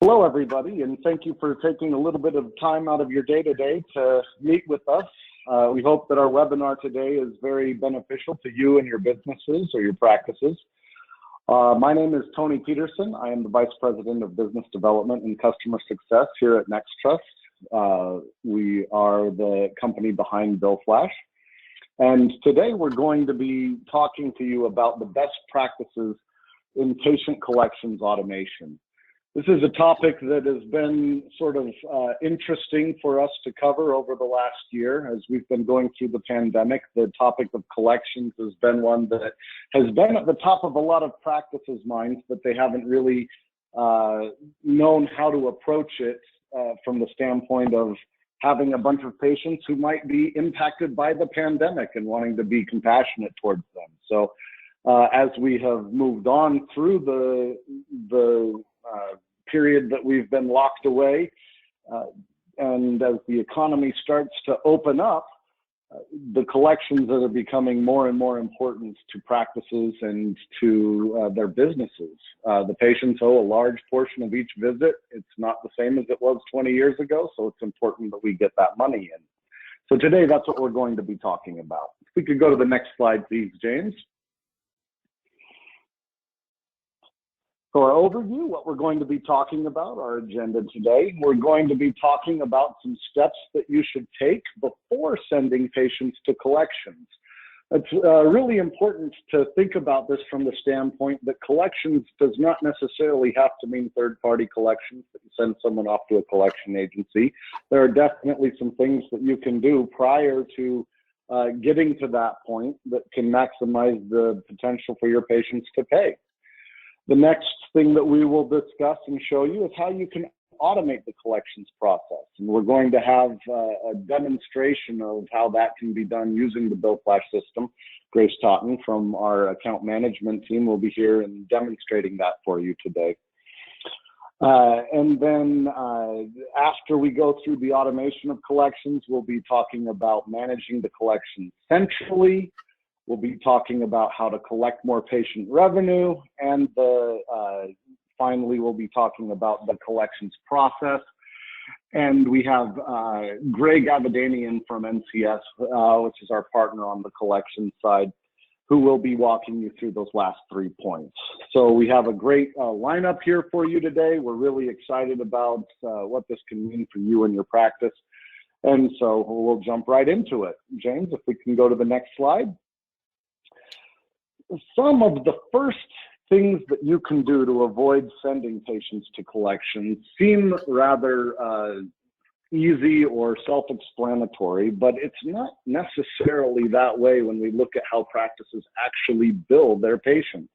Hello, everybody, and thank you for taking a little bit of time out of your day today to meet with us. We hope that our webinar today is very beneficial to you and your businesses or your practices. My name is Tony Peterson. I am the Vice President of Business Development and Customer Success here at NextTrust. We are the company behind BillFlash. And today we're going to be talking to you about the best practices in patient collections automation. This is a topic that has been sort of interesting for us to cover over the last year as we've been going through the pandemic. The topic of collections has been one that has been at the top of a lot of practices' minds, but they haven't really known how to approach it from the standpoint of having a bunch of patients who might be impacted by the pandemic and wanting to be compassionate towards them. So as we have moved on through the period that we've been locked away, and as the economy starts to open up, the collections that are becoming more and more important to practices and to their businesses. The patients owe a large portion of each visit. It's not the same as it was 20 years ago, so it's important that we get that money in. So today, that's what we're going to be talking about. If we could go to the next slide, please, James. So our overview, what we're going to be talking about, our agenda today, we're going to be talking about some steps that you should take before sending patients to collections. It's really important to think about this from the standpoint that collections does not necessarily have to mean third-party collections, that you send someone off to a collection agency. There are definitely some things that you can do prior to getting to that point that can maximize the potential for your patients to pay. The next thing that we will discuss and show you is how you can automate the collections process. And we're going to have a demonstration of how that can be done using the BillFlash system. Grace Totten from our account management team will be here and demonstrating that for you today. And then after we go through the automation of collections, we'll be talking about managing the collections centrally. We'll be talking about how to collect more patient revenue, and finally, we'll be talking about the collections process. And we have Greg Abadanian from NCS, which is our partner on the collection side, who will be walking you through those last 3 points. So we have a great lineup here for you today. We're really excited about what this can mean for you and your practice. And so we'll jump right into it. James, if we can go to the next slide. Some of the first things that you can do to avoid sending patients to collections seem rather easy or self-explanatory, but it's not necessarily that way when we look at how practices actually bill their patients.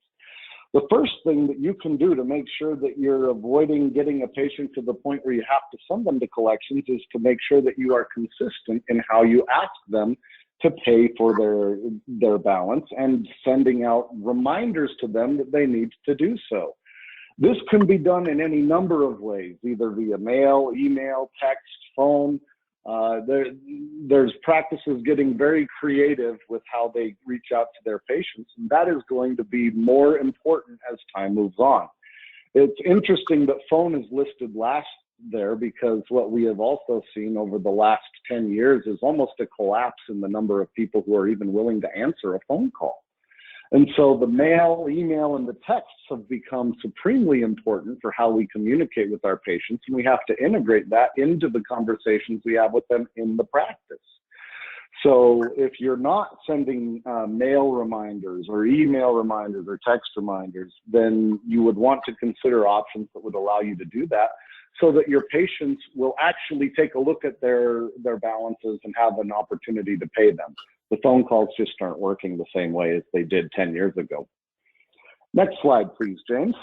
The first thing that you can do to make sure that you're avoiding getting a patient to the point where you have to send them to collections is to make sure that you are consistent in how you ask them to pay for their balance and sending out reminders to them that they need to do so. This can be done in any number of ways, either via mail, email, text, phone. There's practices getting very creative with how they reach out to their patients, and that is going to be more important as time moves on. It's interesting that phone is listed last there because what we have also seen over the last 10 years is almost a collapse in the number of people who are even willing to answer a phone call. And so the mail, email, and the texts have become supremely important for how we communicate with our patients, and we have to integrate that into the conversations we have with them in the practice. So if you're not sending mail reminders or email reminders or text reminders, then you would want to consider options that would allow you to do that, so that your patients will actually take a look at their balances and have an opportunity to pay them. The phone calls just aren't working the same way as they did 10 years ago. Next slide, please, James.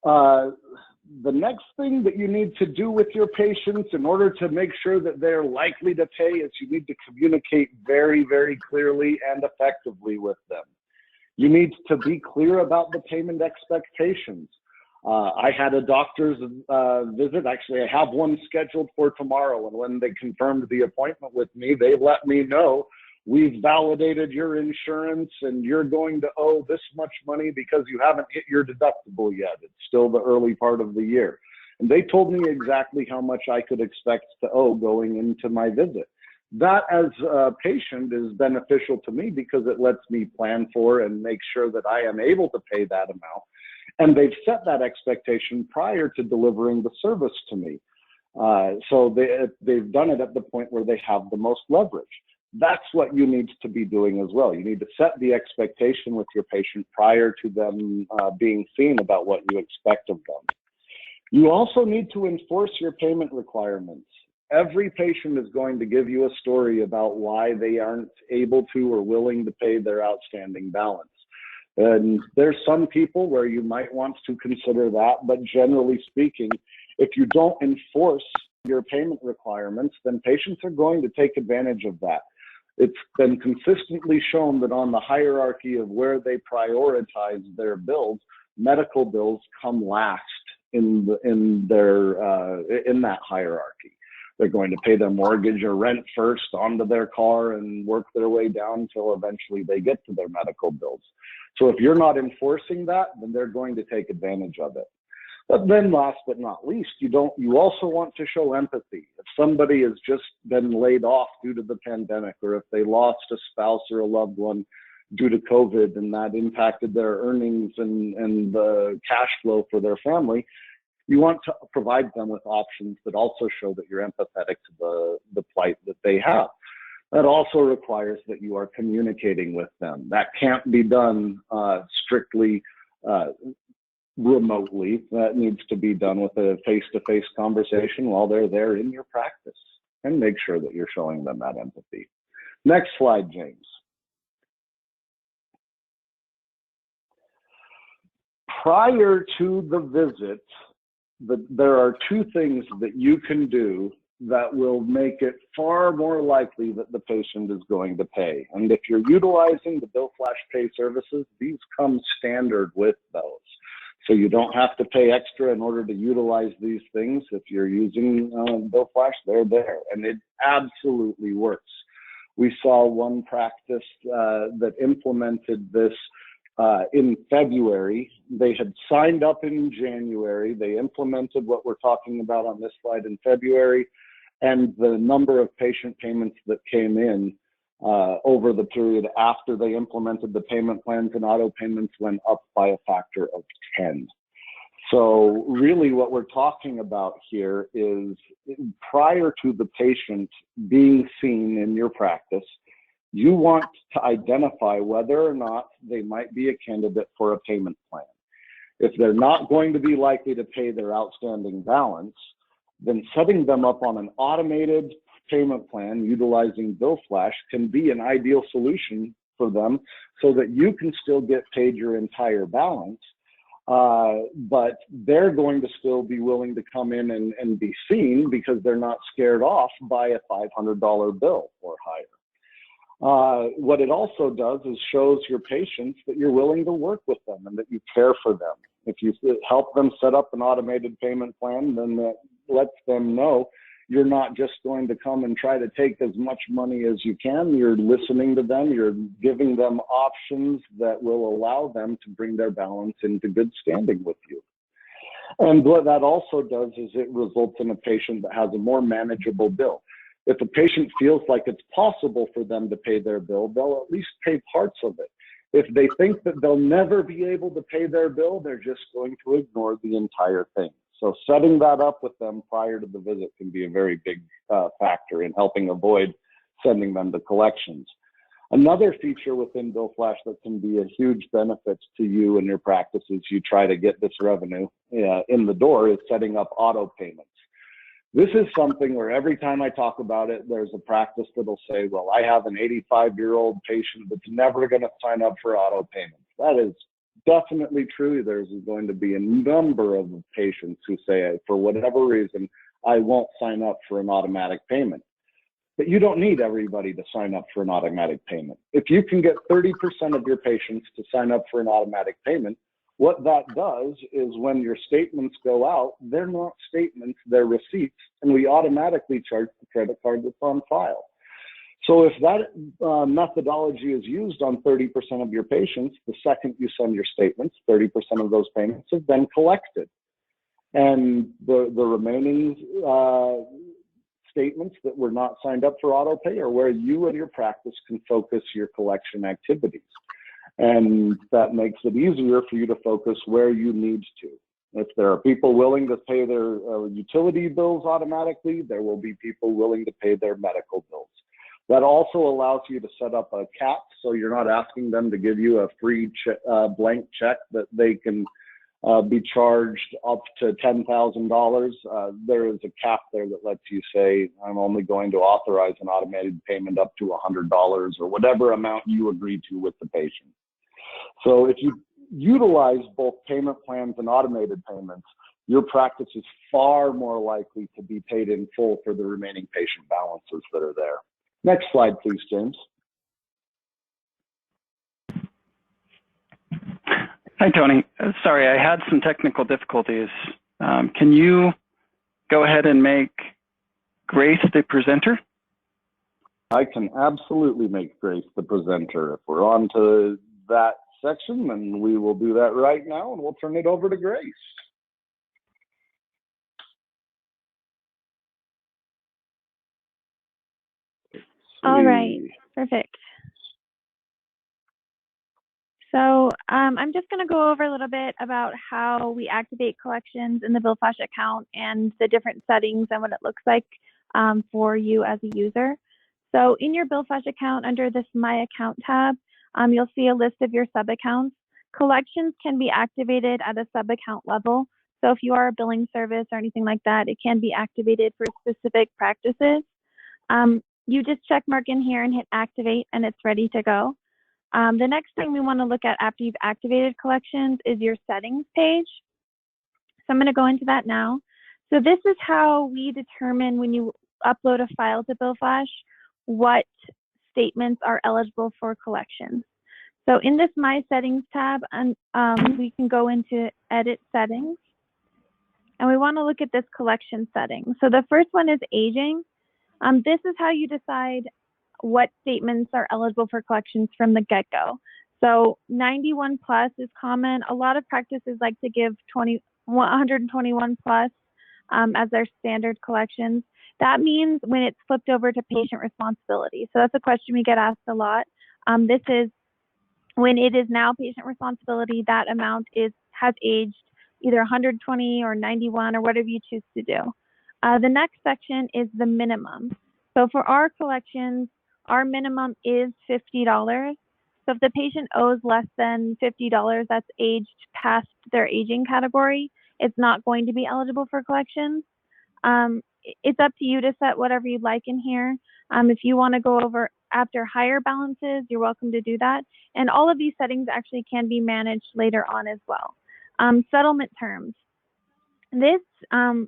The next thing that you need to do with your patients in order to make sure that they're likely to pay is you need to communicate very, very clearly and effectively with them. You need to be clear about the payment expectations. I had a doctor's visit. Actually, I have one scheduled for tomorrow. And when they confirmed the appointment with me, they let me know we've validated your insurance and you're going to owe this much money because you haven't hit your deductible yet. It's still the early part of the year. And they told me exactly how much I could expect to owe going into my visit. That, as a patient, is beneficial to me because it lets me plan for and make sure that I am able to pay that amount. And they've set that expectation prior to delivering the service to me. So they've done it at the point where they have the most leverage. That's what you need to be doing as well. You need to set the expectation with your patient prior to them being seen about what you expect of them. You also need to enforce your payment requirements. Every patient is going to give you a story about why they aren't able to or willing to pay their outstanding balance. And there's some people where you might want to consider that, but generally speaking, if you don't enforce your payment requirements, then patients are going to take advantage of that. It's been consistently shown that on the hierarchy of where they prioritize their bills, medical bills come last in that hierarchy. They're going to pay their mortgage or rent first onto their car and work their way down until eventually they get to their medical bills. So if you're not enforcing that, then they're going to take advantage of it. But then last but not least, you also want to show empathy. If somebody has just been laid off due to the pandemic, or if they lost a spouse or a loved one due to COVID and that impacted their earnings and the cash flow for their family, you want to provide them with options that also show that you're empathetic to the plight that they have. That also requires that you are communicating with them. That can't be done strictly remotely. That needs to be done with a face-to-face conversation while they're there in your practice, and make sure that you're showing them that empathy. Next slide, James. Prior to the visit, there are two things that you can do that will make it far more likely that the patient is going to pay. And if you're utilizing the Bill Flash Pay services, these come standard with those. So you don't have to pay extra in order to utilize these things. If you're using Bill Flash, they're there, and it absolutely works. We saw one practice that implemented this in February. They had signed up in January. They implemented what we're talking about on this slide in February, and the number of patient payments that came in over the period after they implemented the payment plans and auto payments went up by a factor of 10. So really what we're talking about here is prior to the patient being seen in your practice, you want to identify whether or not they might be a candidate for a payment plan. If they're not going to be likely to pay their outstanding balance, then setting them up on an automated payment plan utilizing Bill Flash can be an ideal solution for them so that you can still get paid your entire balance, but they're going to still be willing to come in and be seen because they're not scared off by a $500 bill or higher. What it also does is shows your patients that you're willing to work with them and that you care for them. If you help them set up an automated payment plan, then that lets them know you're not just going to come and try to take as much money as you can. You're listening to them. You're giving them options that will allow them to bring their balance into good standing with you. And what that also does is it results in a patient that has a more manageable bill. If a patient feels like it's possible for them to pay their bill, they'll at least pay parts of it. If they think that they'll never be able to pay their bill, they're just going to ignore the entire thing. So setting that up with them prior to the visit can be a very big factor in helping avoid sending them to collections. Another feature within Bill Flash that can be a huge benefit to you and your practice as you try to get this revenue in the door is setting up auto payments. This is something where every time I talk about it, there's a practice that'll say, well, I have an 85-year-old patient that's never going to sign up for auto payments. That is definitely true. There's going to be a number of patients who say, for whatever reason, I won't sign up for an automatic payment. But you don't need everybody to sign up for an automatic payment. If you can get 30% of your patients to sign up for an automatic payment, what that does is when your statements go out, they're not statements, they're receipts, and we automatically charge the credit card that's on file. So if that methodology is used on 30% of your patients, the second you send your statements, 30% of those payments have been collected. And the remaining statements that were not signed up for auto pay are where you and your practice can focus your collection activities. And that makes it easier for you to focus where you need to. If there are people willing to pay their utility bills automatically, there will be people willing to pay their medical bills. That also allows you to set up a cap, so you're not asking them to give you a free blank check that they can be charged up to $10,000. There is a cap there that lets you say, I'm only going to authorize an automated payment up to $100 or whatever amount you agree to with the patient. So if you utilize both payment plans and automated payments, your practice is far more likely to be paid in full for the remaining patient balances that are there. Next slide, please, James. Hi, Tony. Sorry, I had some technical difficulties. Can you go ahead and make Grace the presenter? I can absolutely make Grace the presenter. If we're on to that section, then we will do that right now, and we'll turn it over to Grace. All right, perfect. So I'm just going to go over a little bit about how we activate collections in the BillFlash account and the different settings and what it looks like for you as a user. So in your BillFlash account, under this My Account tab, you'll see a list of your sub-accounts. Collections can be activated at a sub-account level. So if you are a billing service or anything like that, it can be activated for specific practices. You just check mark in here and hit activate, and it's ready to go. The next thing we want to look at after you've activated collections is your settings page. So I'm going to go into that now. So this is how we determine when you upload a file to BillFlash what statements are eligible for collections. So in this My Settings tab, we can go into Edit Settings, and we want to look at this collection setting. So the first one is aging. This is how you decide what statements are eligible for collections from the get-go. So 91 plus is common. A lot of practices like to give 121 plus as their standard collections. That means when it's flipped over to patient responsibility. So that's a question we get asked a lot. This is when it is now patient responsibility, that amount has aged either 120 or 91 or whatever you choose to do. The next section is the minimum. So for our collections, our minimum is $50. So if the patient owes less than $50 that's aged past their aging category, it's not going to be eligible for collections. It's up to you to set whatever you'd like in here. If you want to go over after higher balances, you're welcome to do that. And all of these settings actually can be managed later on as well. Settlement terms. This,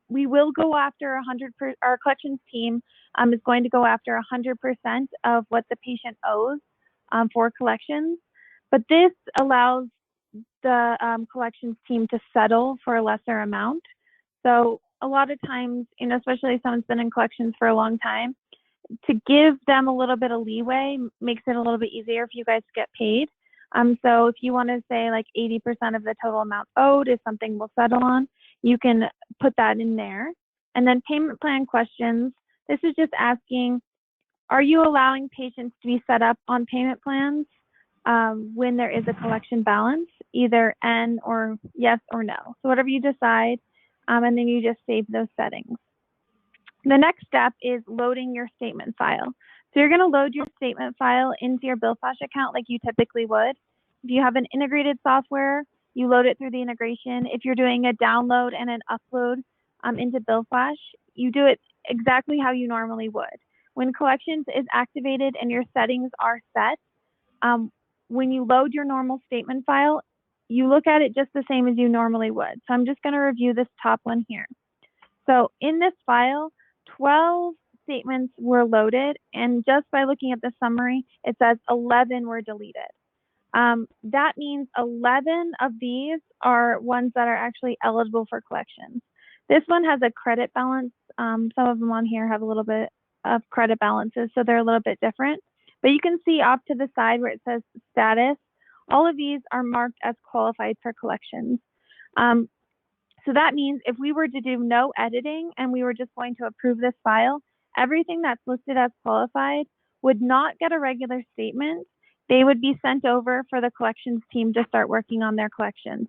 we will go after 100%, our collections team is going to go after 100% of what the patient owes for collections. But this allows the collections team to settle for a lesser amount. So a lot of times, you know, especially if someone's been in collections for a long time, to give them a little bit of leeway makes it a little bit easier for you guys to get paid. So if you want to say like 80% of the total amount owed is something we'll settle on, you can put that in there. And then payment plan questions. This is just asking, are you allowing patients to be set up on payment plans when there is a collection balance, either N or yes or no? So whatever you decide, and then you just save those settings. The next step is loading your statement file. So you're going to load your statement file into your BillFlash account like you typically would. If you have an integrated software, you load it through the integration. If you're doing a download and an upload into BillFlash, you do it exactly how you normally would. When collections is activated and your settings are set, when you load your normal statement file, you look at it just the same as you normally would. So I'm just going to review this top one here. So in this file, 12 statements were loaded, and just by looking at the summary, it says 11 were deleted. That means 11 of these are ones that are actually eligible for collections. This one has a credit balance. Some of them on here have a little bit of credit balances, so they're a little bit different. But you can see off to the side where it says status, all of these are marked as qualified for collections. So that means if we were to do no editing and we were just going to approve this file, everything that's listed as qualified would not get a regular statement. They would be sent over for the collections team to start working on their collections.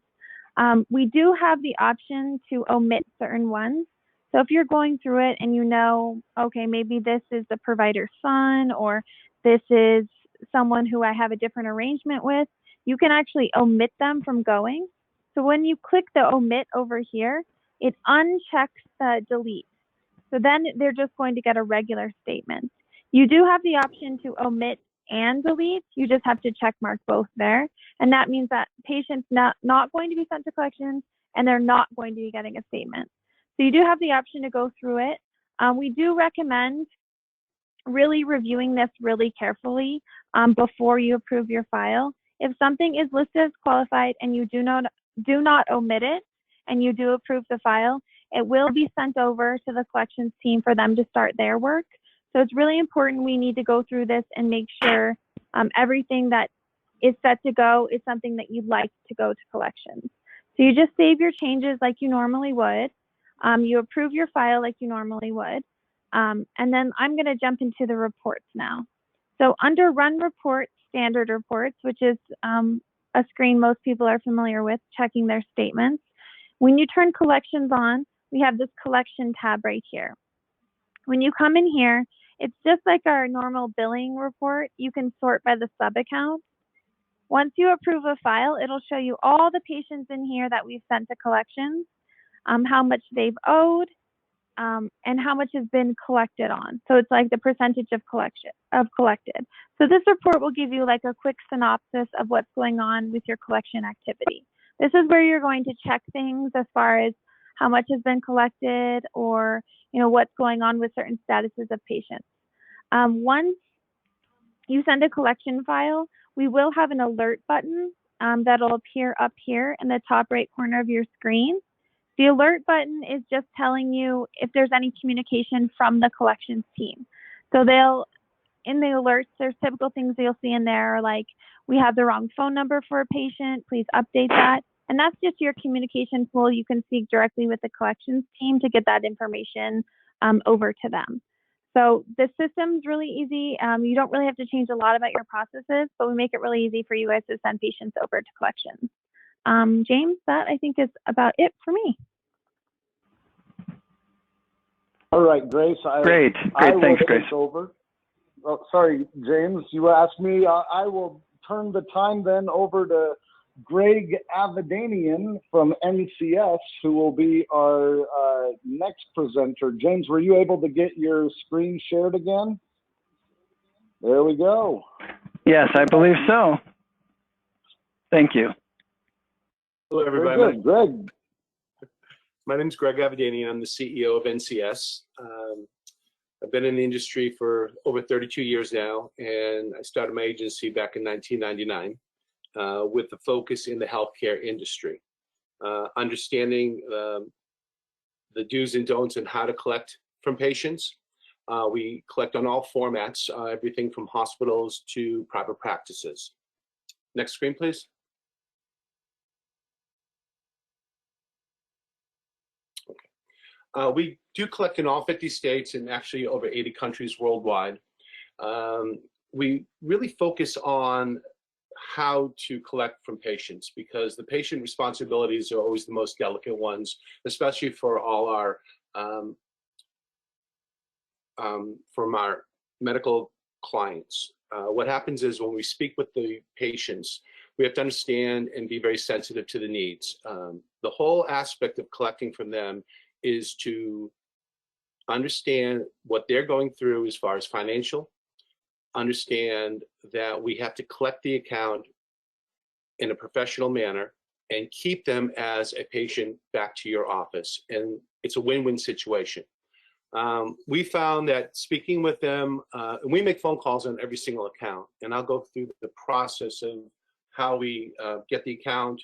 We do have the option to omit certain ones. So if you're going through it and you know, okay, maybe this is the provider's son, or this is someone who I have a different arrangement with, you can actually omit them from going. So when you click the omit over here, it unchecks the delete. So then they're just going to get a regular statement. You do have the option to omit and delete. You just have to check mark both there. And that means that patients not going to be sent to collections and they're not going to be getting a statement. So you do have the option to go through it. We do recommend really reviewing this really carefully before you approve your file. If something is listed as qualified and you do not omit it and you do approve the file, it will be sent over to the collections team for them to start their work. So it's really important we need to go through this and make sure everything that is set to go is something that you'd like to go to collections. So you just save your changes like you normally would. You approve your file like you normally would. And then I'm going to jump into the reports now. So under Run Reports, Standard Reports, which is a screen most people are familiar with, checking their statements. When you turn collections on, we have this collection tab right here. When you come in here, it's just like our normal billing report. You can sort by the sub-account. Once you approve a file, it'll show you all the patients in here that we've sent to collections, how much they've owed, and how much has been collected on. So it's like the percentage of collected. So this report will give you like a quick synopsis of what's going on with your collection activity. This is where you're going to check things as far as how much has been collected, or what's going on with certain statuses of patients. Once you send a collection file, we will have an alert button that'll appear up here in the top right corner of your screen. The alert button is just telling you if there's any communication from the collections team. So in the alerts, there's typical things you'll see in there, like we have the wrong phone number for a patient, please update that. And that's just your communication tool. You can speak directly with the collections team to get that information over to them. So the system's really easy. You don't really have to change a lot about your processes, but we make it really easy for you guys to send patients over to collections. James, that I think is about it for me. All right, Grace. Great. Thanks, Grace. Over. Oh, sorry, James, you asked me. I will turn the time then over to Greg Avedanian from NCS, who will be our next presenter. James, were you able to get your screen shared again? There we go. Yes, I believe so. Thank you. Hello, everybody. Very good. Greg. My name is Greg Avedanian. I'm the CEO of NCS. I've been in the industry for over 32 years now, and I started my agency back in 1999 with the focus in the healthcare industry. Understanding the do's and don'ts and how to collect from patients. We collect on all formats, everything from hospitals to private practices. Next screen, please. We do collect in all 50 states and actually over 80 countries worldwide. We really focus on how to collect from patients because the patient responsibilities are always the most delicate ones, especially for all our from our medical clients. What happens is when we speak with the patients, we have to understand and be very sensitive to the needs. The whole aspect of collecting from them is to understand what they're going through as far as financial, understand that we have to collect the account in a professional manner and keep them as a patient back to your office. And it's a win-win situation. We found that speaking with them, and we make phone calls on every single account, and I'll go through the process of how we get the account,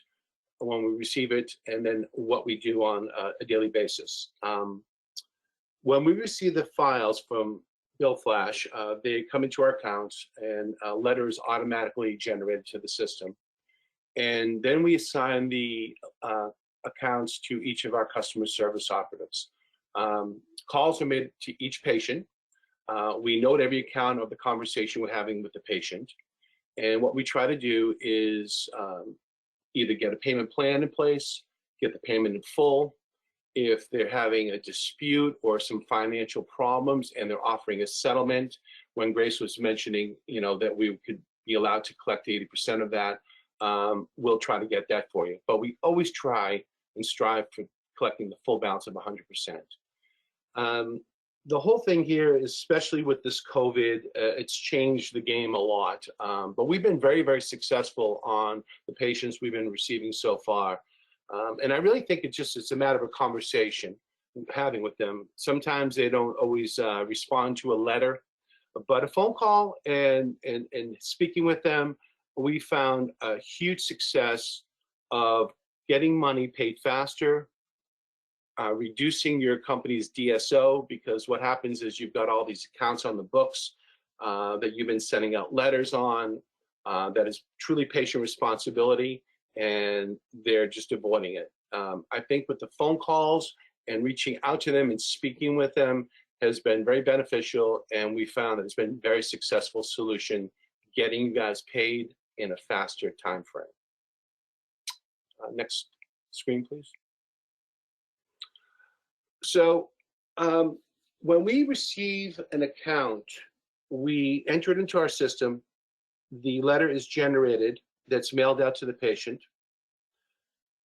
when we receive it, and then what we do on a daily basis. When we receive the files from Bill Flash, they come into our accounts and a letter is automatically generated to the system. And then we assign the accounts to each of our customer service operatives. Calls are made to each patient. We note every account of the conversation we're having with the patient. And what we try to do is either get a payment plan in place, get the payment in full. If they're having a dispute or some financial problems and they're offering a settlement, when Grace was mentioning, that we could be allowed to collect 80% of that, we'll try to get that for you. But we always try and strive for collecting the full balance of 100%. The whole thing here, especially with this COVID, it's changed the game a lot. But we've been very, very successful on the patients we've been receiving so far. And I really think it's a matter of a conversation having with them. Sometimes they don't always respond to a letter, but a phone call and speaking with them, we found a huge success of getting money paid faster, reducing your company's DSO, because what happens is you've got all these accounts on the books that you've been sending out letters on, that is truly patient responsibility, and they're just avoiding it. I think with the phone calls and reaching out to them and speaking with them has been very beneficial, and we found that it's been a very successful solution getting you guys paid in a faster time frame. Next screen, please. So when we receive an account, we enter it into our system. The letter is generated that's mailed out to the patient.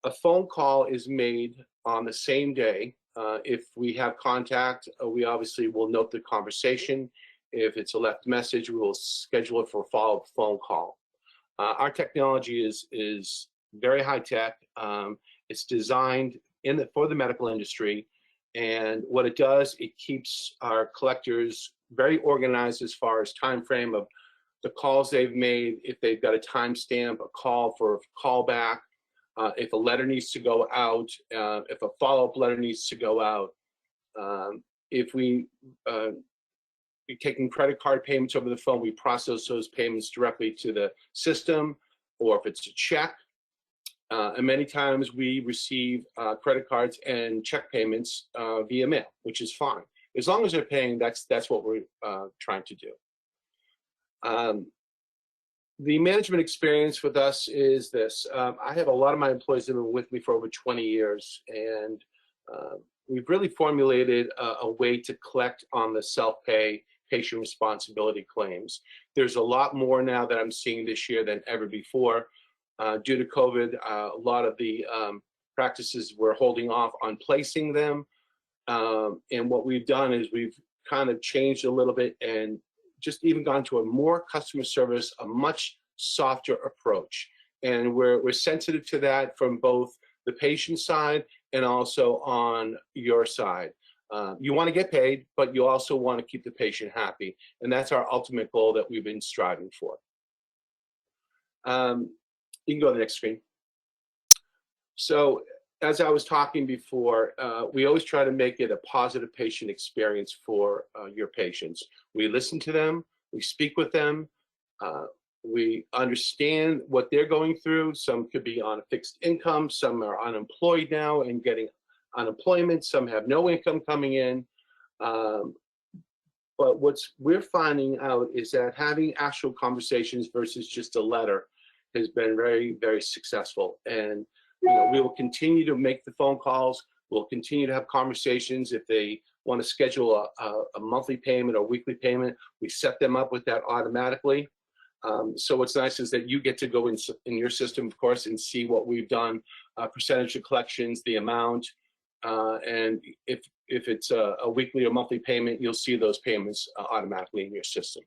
A phone call is made on the same day. If we have contact, we obviously will note the conversation. If it's a left message, we will schedule it for a follow-up phone call. Our technology is very high tech. It's designed for the medical industry. And what it does, it keeps our collectors very organized as far as time frame of the calls they've made, if they've got a timestamp, a call for a callback, if a letter needs to go out, if a follow-up letter needs to go out, if we're taking credit card payments over the phone, we process those payments directly to the system, or if it's a check. And many times we receive credit cards and check payments via mail, which is fine. As long as they're paying, that's what we're trying to do. The management experience with us is this. I have a lot of my employees that have been with me for over 20 years, and we've really formulated a way to collect on the self-pay patient responsibility claims. There's a lot more now that I'm seeing this year than ever before. Due to COVID, a lot of the practices were holding off on placing them. And what we've done is we've kind of changed a little bit and just even gone to a more customer service, a much softer approach. And we're sensitive to that from both the patient side and also on your side. You want to get paid, but you also want to keep the patient happy. And that's our ultimate goal that we've been striving for. You can go to the next screen. So as I was talking before, we always try to make it a positive patient experience for your patients. We listen to them, we speak with them, we understand what they're going through. Some could be on a fixed income, some are unemployed now and getting unemployment, some have no income coming in. But what we're finding out is that having actual conversations versus just a letter has been very, very successful. And we will continue to make the phone calls. We'll continue to have conversations. If they want to schedule a monthly payment or weekly payment, we set them up with that automatically. So what's nice is that you get to go in your system, of course, and see what we've done, percentage of collections, the amount, and if it's a weekly or monthly payment, you'll see those payments automatically in your system.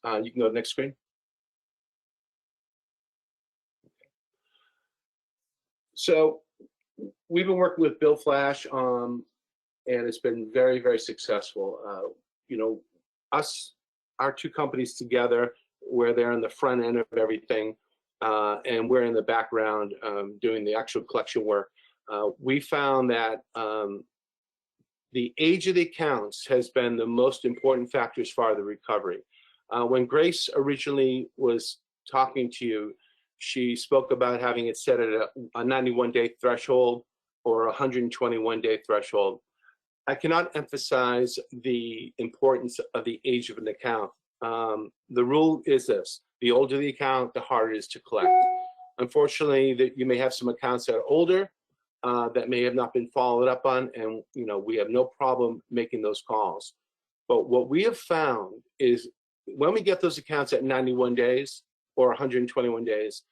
You can go to the next screen. So we've been working with Bill Flash, and it's been very, very successful. Our two companies together, we're there in the front end of everything, and we're in the background doing the actual collection work. We found that the age of the accounts has been the most important factor as far as the recovery. When Grace originally was talking to you, she spoke about having it set at a 91-day threshold or a 121-day threshold. I cannot emphasize the importance of the age of an account. The rule is this: the older the account, the harder it is to collect. Unfortunately, that you may have some accounts that are older that may have not been followed up on, and we have no problem making those calls. But what we have found is when we get those accounts at 91 days or 121 days,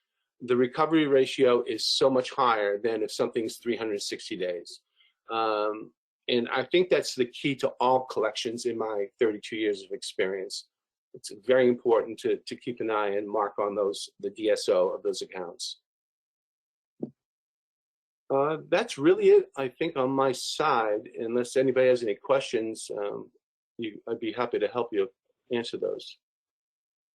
the recovery ratio is so much higher than if something's 360 days. And I think that's the key to all collections in my 32 years of experience. It's very important to keep an eye and mark on the DSO of those accounts. That's really it, I think, on my side. Unless anybody has any questions, I'd be happy to help you answer those.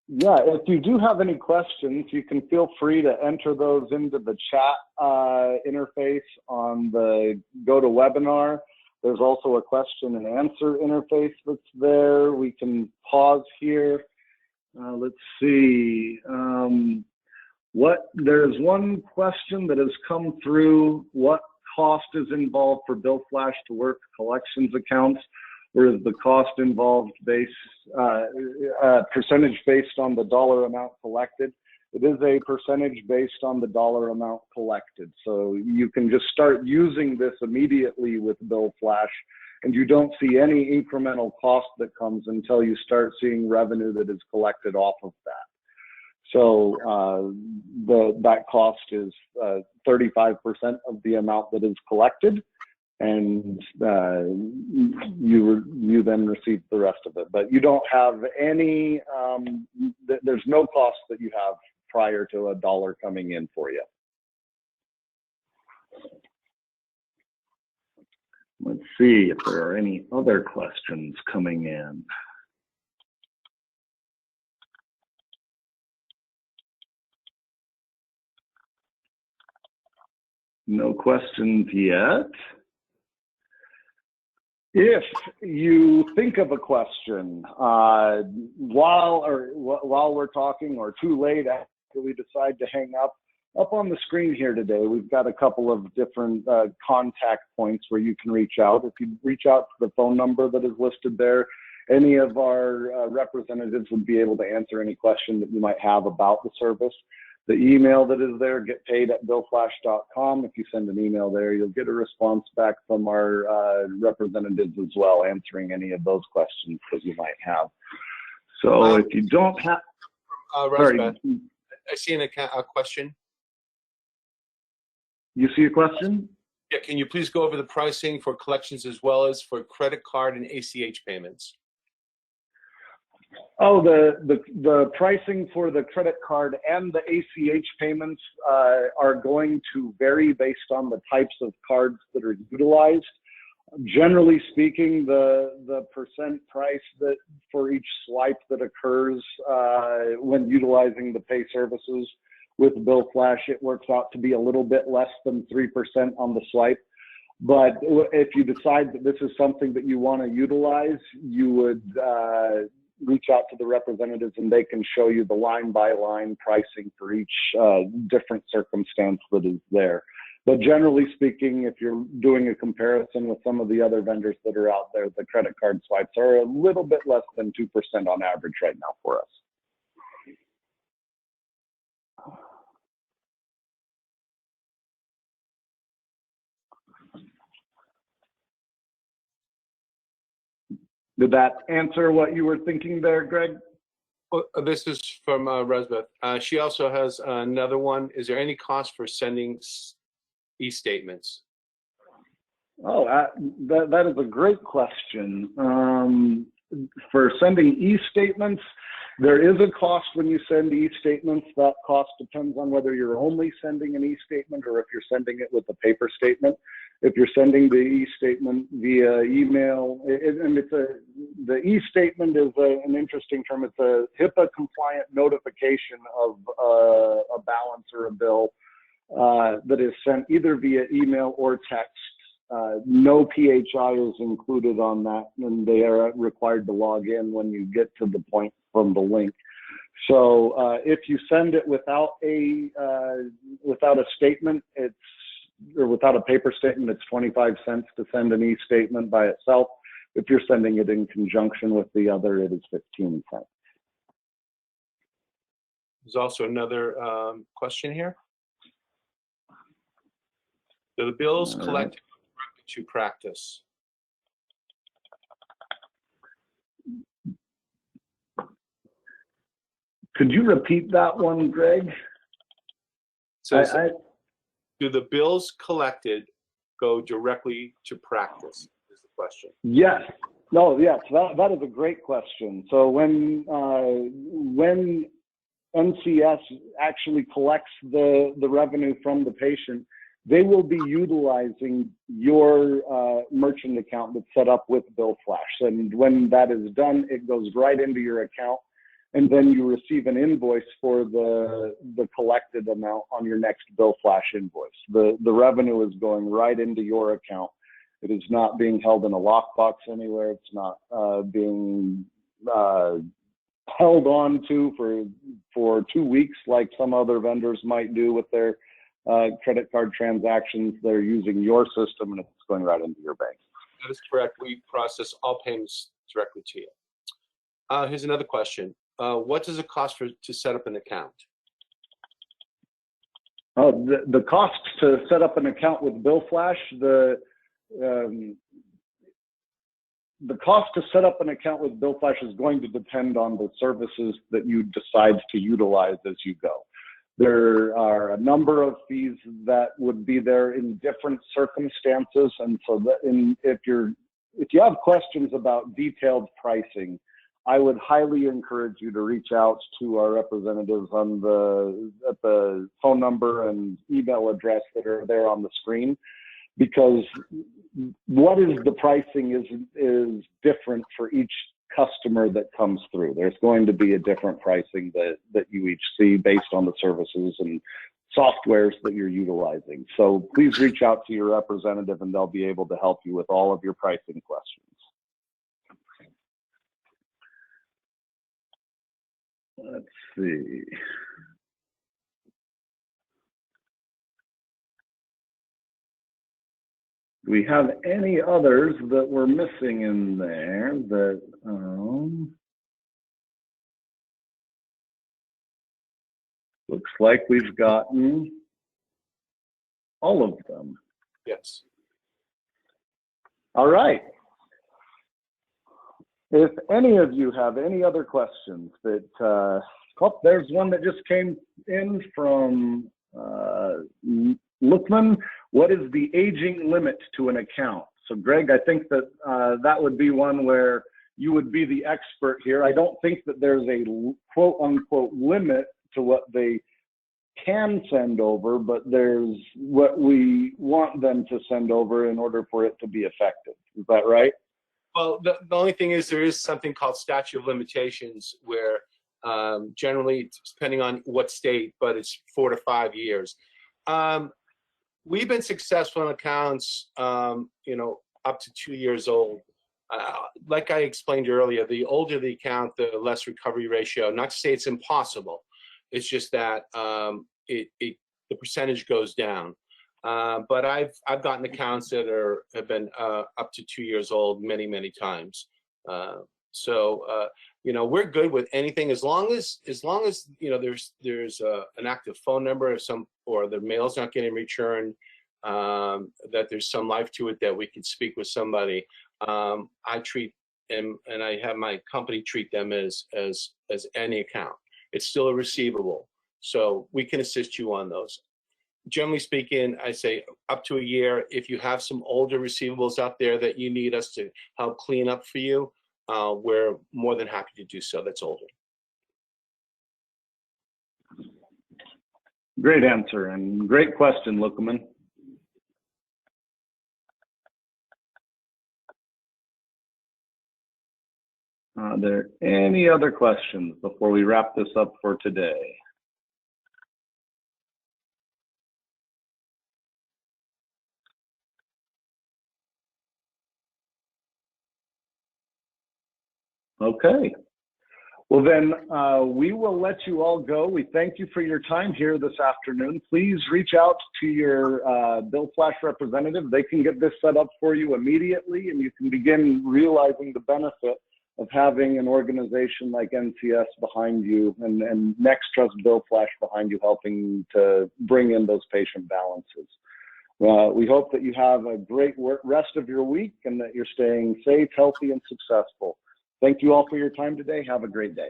Yeah, if you do have any questions, you can feel free to enter those into the chat interface on the GoToWebinar. There's also a question and answer interface that's there. We can pause here. Let's see. There's one question that has come through. What cost is involved for BillFlash to work collections accounts? Or is the cost involved percentage based on the dollar amount collected? It is a percentage based on the dollar amount collected. So you can just start using this immediately with BillFlash, and you don't see any incremental cost that comes until you start seeing revenue that is collected off of that. So that cost is 35% of the amount that is collected, and you then receive the rest of it. But you don't have any, there's no cost that you have prior to a dollar coming in for you. Let's see if there are any other questions coming in. No questions yet. If you think of a question while we're talking, or too late after we decide to hang up on the screen here today, we've got a couple of different contact points where you can reach out. If you reach out to the phone number that is listed there, any of our representatives would be able to answer any question that you might have about the service. The email that is there, getpaid@billflash.com. If you send an email there, you'll get a response back from our representatives as well, answering any of those questions that you might have. So if you don't have... Rosbeth, I see a question. You see a question? Yeah, can you please go over the pricing for collections as well as for credit card and ACH payments? Oh, the pricing for the credit card and the ACH payments are going to vary based on the types of cards that are utilized. Generally speaking, the percent price that for each swipe that occurs when utilizing the pay services with BillFlash, it works out to be a little bit less than 3% on the swipe. But if you decide that this is something that you want to utilize, you would reach out to the representatives and they can show you the line-by-line pricing for each different circumstance that is there. But generally speaking, if you're doing a comparison with some of the other vendors that are out there, the credit card swipes are a little bit less than 2% on average right now for us. Did that answer what you were thinking there, Greg? Well, this is from Rosbeth. She also has another one. Is there any cost for sending e-statements? Oh, that is a great question. For sending e-statements, there is a cost when you send e-statements. That cost depends on whether you're only sending an e-statement or if you're sending it with a paper statement. If you're sending the e-statement via email, the e-statement is an interesting term. It's a HIPAA-compliant notification of a balance or a bill that is sent either via email or text no PHI is included on that, and they are required to log in when you get to the point from the link. So if you send it without a statement, or without a paper statement, it's 25 cents to send an e-statement by itself. If you're sending it in conjunction with the other, it is 15 cents. There's also another question here. Do the bills collected directly to practice? Could you repeat that one, Greg? So do the bills collected go directly to practice is the question. Yes. No, yes, that is a great question. So when NCS actually collects the revenue from the patient, they will be utilizing your merchant account that's set up with BillFlash. And when that is done, it goes right into your account, and then you receive an invoice for the collected amount on your next BillFlash invoice. The revenue is going right into your account. It is not being held in a lockbox anywhere. It's not being held on to for 2 weeks like some other vendors might do with their credit card transactions. They're using your system, and it's going right into your bank. That is correct. We process all payments directly to you. Here's another question. What does it cost to set up an account? The cost to set up an account with BillFlash, the cost to set up an account with BillFlash is going to depend on the services that you decide to utilize as you go. There are a number of fees that would be there in different circumstances, and so that if you have questions about detailed pricing, I would highly encourage you to reach out to our representatives at the phone number and email address that are there on the screen, because what is the pricing is different for each customer that comes through. There's going to be a different pricing that you each see based on the services and softwares that you're utilizing. So please reach out to your representative, and they'll be able to help you with all of your pricing questions. Let's see. Do we have any others that we're missing in there that, looks like we've gotten all of them. Yes. All right. If any of you have any other questions that, there's one that just came in from Lookman. What is the aging limit to an account? So Greg, I think that that would be one where you would be the expert here. I don't think that there's a quote unquote limit to what they can send over, but there's what we want them to send over in order for it to be effective. Is that right? Well, the only thing is there is something called statute of limitations where generally, depending on what state, but it's 4 to 5 years. We've been successful in accounts, up to 2 years old. Like I explained earlier, the older the account, the less recovery ratio. Not to say it's impossible. It's just that the percentage goes down. But I've gotten accounts that have been up to 2 years old many times. So we're good with anything as long as there's an active phone number or the mail's not getting returned, that there's some life to it, that we can speak with somebody. I treat them, and I have my company treat them as any account. It's still a receivable, so we can assist you on those. Generally speaking, I say up to a year. If you have some older receivables out there that you need us to help clean up for you, we're more than happy to do so. That's older. Great answer and great question, Lookman. Are there any other questions before we wrap this up for today? Okay. Well, then we will let you all go. We thank you for your time here this afternoon. Please reach out to your Bill Flash representative. They can get this set up for you immediately, and you can begin realizing the benefit of having an organization like NCS behind you and Next Trust Bill Flash behind you, helping to bring in those patient balances. We hope that you have a great rest of your week and that you're staying safe, healthy, and successful. Thank you all for your time today. Have a great day.